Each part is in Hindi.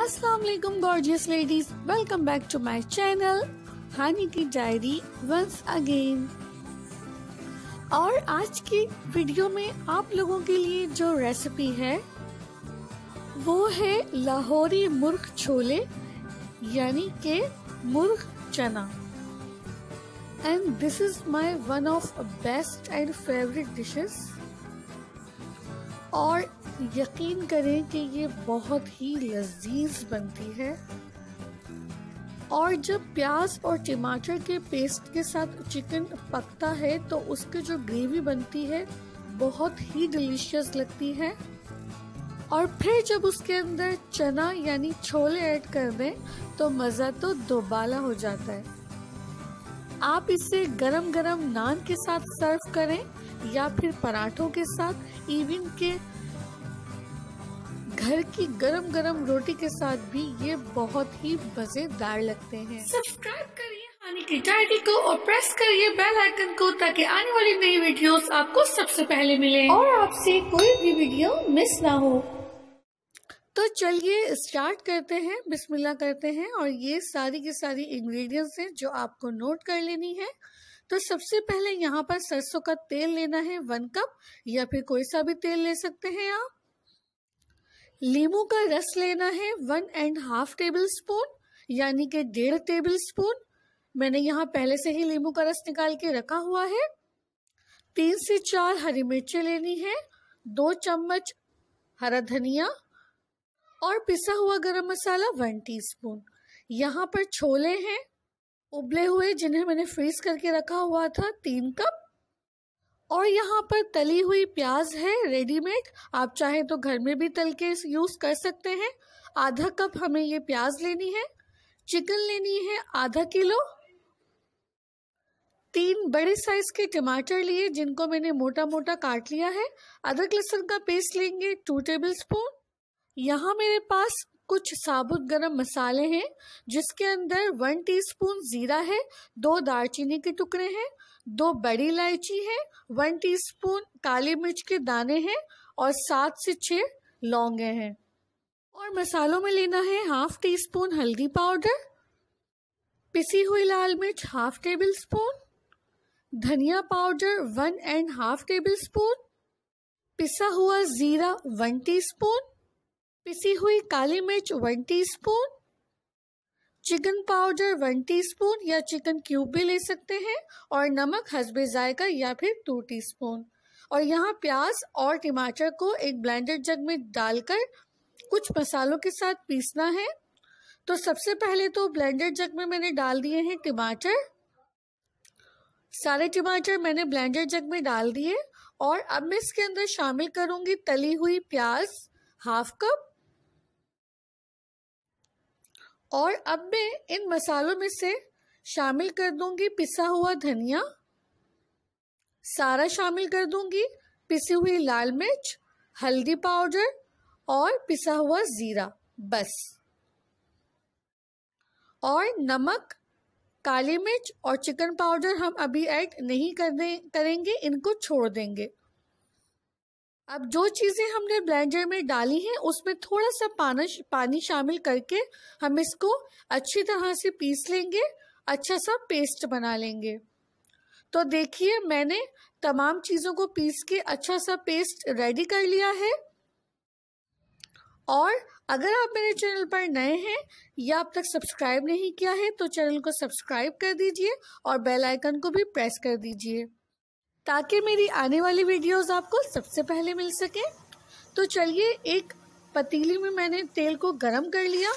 अस्सलाम वालेकुम gorgeous ladies, welcome back to my channel Hani की डायरी वंस अगेन। और आज की वीडियो में आप लोगों के लिए जो रेसिपी है वो है लाहौरी मुर्ग छोले यानी के मुर्ग चना। And this is my one of best and favourite dishes. और यकीन करें कि ये बहुत ही लजीज बनती है। और जब प्याज और टमाटर के पेस्ट के साथ चिकन पकता है तो उसकी जो ग्रेवी बनती है बहुत ही डिलीशियस लगती है। और फिर जब उसके अंदर चना यानी छोले ऐड कर दें तो मज़ा तो दोबाला हो जाता है। आप इसे गरम गरम नान के साथ सर्व करें या फिर पराठों के साथ, इवन के घर की गरम गरम रोटी के साथ भी ये बहुत ही मजेदार लगते हैं। सब्सक्राइब करिए हानी की डायरी को और प्रेस करिए बेल आइकन को ताकि आने वाली नई वीडियोस आपको सबसे पहले मिले और आपसे कोई भी वीडियो मिस ना हो। तो चलिए स्टार्ट करते हैं, बिस्मिल्लाह करते हैं। और ये सारी की सारी इंग्रेडिएंट्स हैं जो आपको नोट कर लेनी है। तो सबसे पहले यहाँ पर सरसों का तेल लेना है 1 कप, या फिर कोई सा भी तेल ले सकते हैं आप। लींबू का रस लेना है 1.5 टेबल स्पून यानी कि 1.5 टेबल स्पून। मैंने यहाँ पहले से ही लींबू का रस निकाल के रखा हुआ है। 3 से 4 हरी मिर्चें लेनी है, 2 चम्मच हरा धनिया और पिसा हुआ गरम मसाला 1 टीस्पून। यहाँ पर छोले हैं उबले हुए जिन्हें मैंने फ्रीज करके रखा हुआ था 3 कप। और यहाँ पर तली हुई प्याज है रेडीमेड, आप चाहे तो घर में भी तल के यूज कर सकते हैं। आधा कप हमें ये प्याज लेनी है। चिकन लेनी है आधा किलो। 3 बड़े साइज के टमाटर लिए जिनको मैंने मोटा मोटा काट लिया है। अदरक लहसुन का पेस्ट लेंगे 2 टेबल स्पून। यहाँ मेरे पास कुछ साबुत गरम मसाले हैं जिसके अंदर 1 टीस्पून जीरा है, 2 दालचीनी के टुकड़े हैं, 2 बड़ी इलायची है, 1 टीस्पून काली मिर्च के दाने हैं और 7 से 6 लौंगे हैं। और मसालों में लेना है 1/2 टीस्पून हल्दी पाउडर, पिसी हुई लाल मिर्च 1/2 टेबल स्पून, धनिया पाउडर 1.5 टेबल स्पून, पिसा हुआ जीरा 1 टीस्पून, पिसी हुई काली मिर्च 1 टीस्पून, चिकन पाउडर 1 टीस्पून या चिकन क्यूब भी ले सकते हैं, और नमक हस्बे जायका या फिर 2 टीस्पून। और यहाँ प्याज और टमाटर को एक ब्लेंडर जग में डालकर कुछ मसालों के साथ पीसना है। तो सबसे पहले तो ब्लेंडर जग में मैंने डाल दिए हैं टमाटर। सारे टमाटर मैंने ब्लेंडर जग में डाल दिए। और अब मैं इसके अंदर शामिल करूंगी तली हुई प्याज 1/2 कप। और अब मैं इन मसालों में से शामिल कर दूंगी पिसा हुआ धनिया, सारा शामिल कर दूंगी, पिसी हुई लाल मिर्च, हल्दी पाउडर और पिसा हुआ जीरा बस। और नमक, काली मिर्च और चिकन पाउडर हम अभी ऐड नहीं करेंगे, इनको छोड़ देंगे। अब जो चीज़ें हमने ब्लेंडर में डाली हैं उसमें थोड़ा सा पानी शामिल करके हम इसको अच्छी तरह से पीस लेंगे, अच्छा सा पेस्ट बना लेंगे। तो देखिए मैंने तमाम चीज़ों को पीस के अच्छा सा पेस्ट रेडी कर लिया है। और अगर आप मेरे चैनल पर नए हैं या अब तक सब्सक्राइब नहीं किया है तो चैनल को सब्सक्राइब कर दीजिए और बेल आइकन को भी प्रेस कर दीजिए ताकि मेरी आने वाली वीडियोस आपको सबसे पहले मिल सके। तो चलिए एक पतीली में मैंने तेल को गरम कर लिया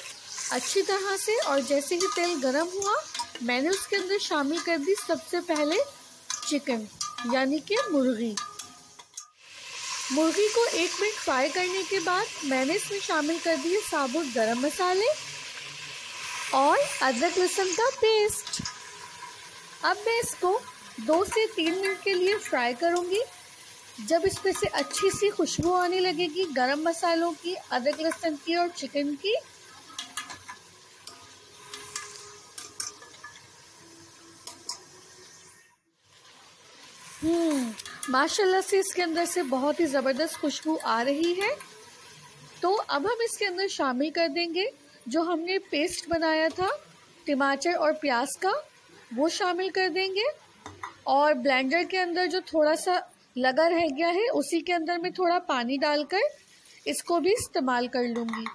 अच्छी तरह से। और जैसे ही तेल गरम हुआ मैंने उसके अंदर शामिल कर दी सबसे पहले चिकन यानी कि मुर्गी को 1 मिनट फ्राई करने के बाद मैंने इसमें शामिल कर दिए साबुत गरम मसाले और अदरक लहसुन का पेस्ट। अब मैं इसको 2 से 3 मिनट के लिए फ्राई करूंगी। जब इसमें से अच्छी सी खुशबू आने लगेगी गरम मसालों की, अदरक लहसुन की और चिकन की, माशाल्लाह से इसके अंदर से बहुत ही ज़बरदस्त खुशबू आ रही है। तो अब हम इसके अंदर शामिल कर देंगे जो हमने पेस्ट बनाया था टमाटर और प्याज का वो शामिल कर देंगे। और ब्लेंडर के अंदर जो थोड़ा सा लगा रह गया है उसी के अंदर मैं थोड़ा पानी डालकर इसको भी इस्तेमाल कर लूँगी।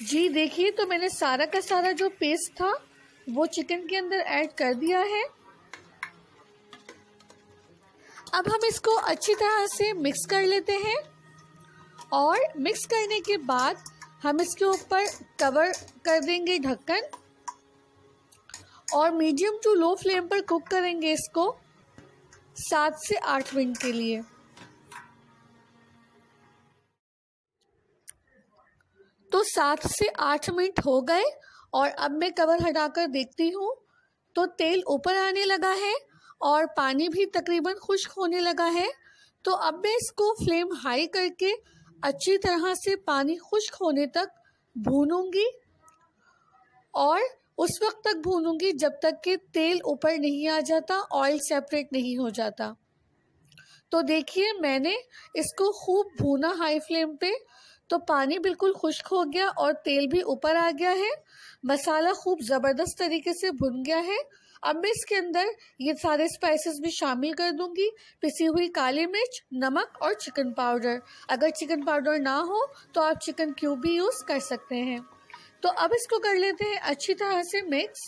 जी देखिए, तो मैंने सारा का सारा जो पेस्ट था वो चिकन के अंदर ऐड कर दिया है। अब हम इसको अच्छी तरह से मिक्स कर लेते हैं और मिक्स करने के बाद हम इसके ऊपर कवर कर देंगे ढक्कन और मीडियम टू लो फ्लेम पर कुक करेंगे इसको 7 से 8 मिनट के लिए। तो 7 से 8 मिनट हो गए और अब मैं कवर हटाकर देखती हूँ तो तेल ऊपर आने लगा है और पानी भी तकरीबन खुश्क होने लगा है। तो अब मैं इसको फ्लेम हाई करके अच्छी तरह से पानी खुश्क होने तक भूनूंगी और उस वक्त तक भूनूंगी जब तक कि तेल ऊपर नहीं आ जाता, ऑयल सेपरेट नहीं हो जाता। तो देखिए, मैंने इसको खूब भूना हाई फ्लेम पे, तो पानी बिल्कुल खुश्क हो गया और तेल भी ऊपर आ गया है। मसाला खूब ज़बरदस्त तरीके से भुन गया है। अब मैं इसके अंदर ये सारे स्पाइसेस भी शामिल कर दूंगी, पिसी हुई काली मिर्च, नमक और चिकन पाउडर। अगर चिकन पाउडर ना हो तो आप चिकन क्यूब भी यूज़ कर सकते हैं। तो अब इसको कर लेते हैं अच्छी तरह से मिक्स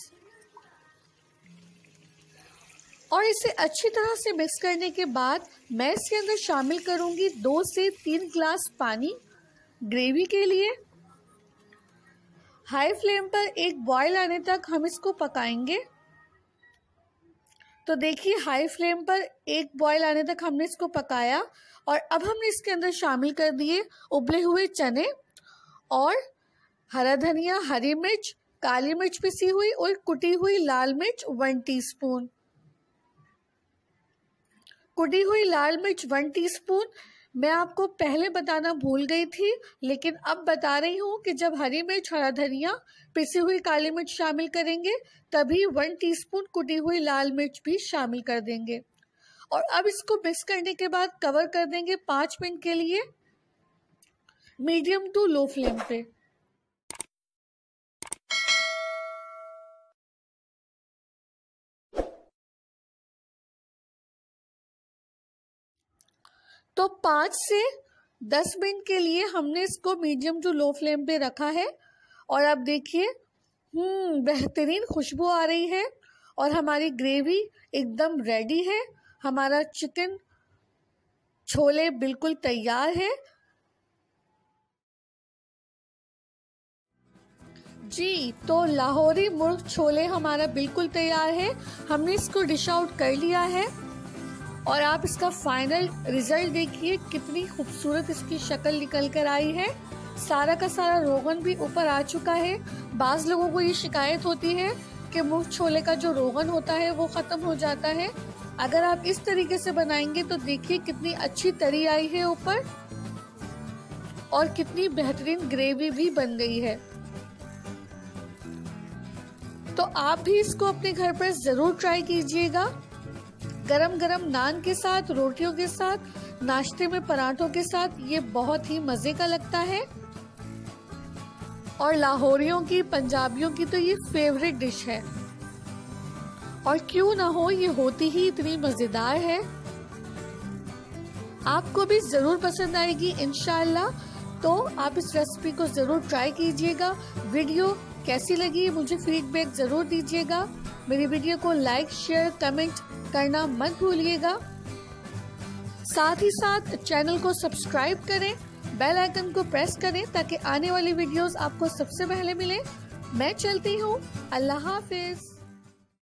और इसे अच्छी तरह से मिक्स करने के बाद मैं इसके अंदर शामिल करूंगी 2 से 3 गिलास पानी ग्रेवी के लिए। हाई फ्लेम पर एक बॉयल आने तक हम इसको पकाएंगे। तो देखिए, हाई फ्लेम पर एक बॉयल आने तक हमने इसको पकाया और अब हमने इसके अंदर शामिल कर दिए उबले हुए चने और हरा धनिया, हरी मिर्च, काली मिर्च पिसी हुई और कुटी हुई लाल मिर्च 1 टीस्पून। कुटी हुई लाल मिर्च 1 टीस्पून मैं आपको पहले बताना भूल गई थी, लेकिन अब बता रही हूँ कि जब हरी मिर्च, हरा धनिया, पिसी हुई काली मिर्च शामिल करेंगे तभी 1 टीस्पून कुटी हुई लाल मिर्च भी शामिल कर देंगे। और अब इसको मिक्स करने के बाद कवर कर देंगे 5 मिनट के लिए मीडियम टू लो फ्लेम पे। तो 5 से 10 मिनट के लिए हमने इसको मीडियम टू लो फ्लेम पे रखा है और अब देखिए बेहतरीन खुशबू आ रही है और हमारी ग्रेवी एकदम रेडी है। हमारा चिकन छोले बिल्कुल तैयार है। जी, तो लाहौरी मुर्ग छोले हमारा बिल्कुल तैयार है। हमने इसको डिश आउट कर लिया है और आप इसका फाइनल रिजल्ट देखिए, कितनी खूबसूरत इसकी शक्ल निकल कर आई है। सारा का सारा रोगन भी ऊपर आ चुका है। बाज़ लोगों को ये शिकायत होती है कि मुर्ग छोले का जो रोगन होता है वो ख़त्म हो जाता है। अगर आप इस तरीके से बनाएंगे तो देखिए कितनी अच्छी तरी आई है ऊपर और कितनी बेहतरीन ग्रेवी भी बन गई है। तो आप भी इसको अपने घर पर ज़रूर ट्राई कीजिएगा। गरम गरम नान के साथ, रोटियों के साथ, नाश्ते में पराठों के साथ ये बहुत ही मज़े का लगता है। और लाहौरियों की, पंजाबियों की तो ये फेवरेट डिश है और क्यों ना हो, ये होती ही इतनी मज़ेदार है। आपको भी ज़रूर पसंद आएगी इंशाअल्लाह। तो आप इस रेसिपी को ज़रूर ट्राई कीजिएगा। वीडियो कैसी लगी मुझे फीडबैक ज़रूर दीजिएगा। मेरी वीडियो को लाइक, शेयर, कमेंट करना मत भूलिएगा। साथ ही साथ चैनल को सब्सक्राइब करें, बेल आइकन को प्रेस करें ताकि आने वाली वीडियोस आपको सबसे पहले मिले। मैं चलती हूँ, अल्लाह हाफिज।